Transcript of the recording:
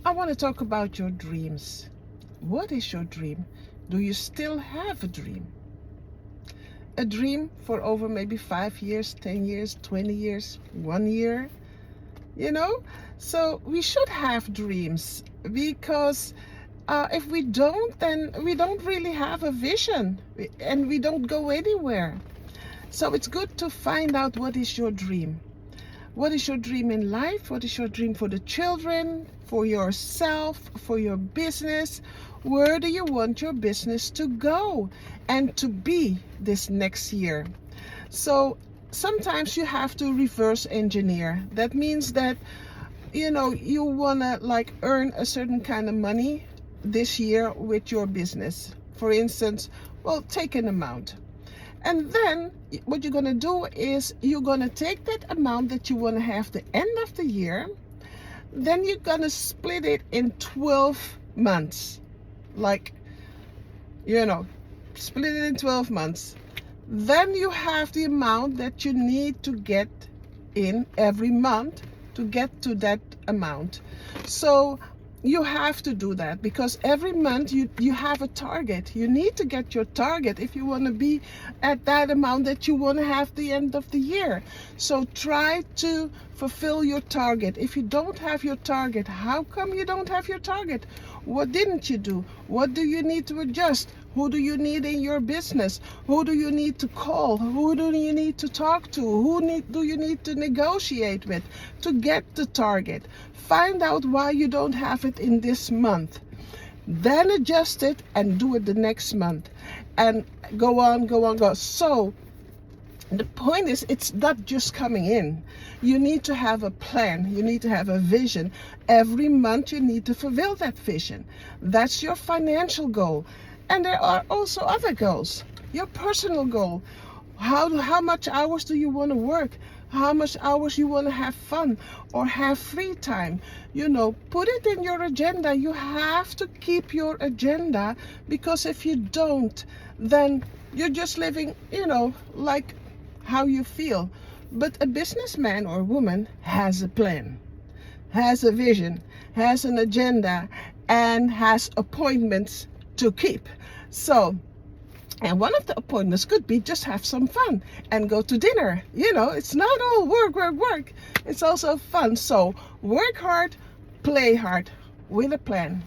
I want to talk about your dreams. What is your dream? Do you still have a dream? A dream for over maybe 5 years, 10 years, 20 years, 1 year, you know? So we should have dreams because if we don't, then we don't really have a vision and we don't go anywhere. So it's good to find out what is your dream. What is your dream in life? What is your dream for the children, for yourself, for your business? Where do you want your business to go and to be this next year? So sometimes you have to reverse engineer. That means that, you want to like earn a certain kind of money this year with your business. For instance, well, take an amount. And then what you're going to do is you're going to take that amount that you want to have the end of the year. Then you're going to split it in 12 months. Like, split it in 12 months. Then you have the amount that you need to get in every month to get to that amount. So you have to do that because every month you have a target. You need to get your target if you want to be at that amount that you want to have the end of the year. So try to fulfill your target. If you don't have your target, how come you don't have your target? What didn't you do? What do you need to adjust? Who do you need in your business? Who do you need to call? Who do you need to talk to? Do you need to negotiate with to get the target? Find out why you don't have it in this month. Then adjust it and do it the next month. And go on. So the point is, it's not just coming in. You need to have a plan. You need to have a vision. Every month you need to fulfill that vision. That's your financial goal. And there are also other goals. Your personal goal. How much hours do you want to work? How much hours you want to have fun or have free time? Put it in your agenda. You have to keep your agenda, because if you don't, then you're just living, like how you feel. But a businessman or woman has a plan, has a vision, has an agenda, and has appointments to keep. So, and one of the appointments could be just have some fun and go to dinner. It's not all work. It's also fun. So work hard, play hard with a plan.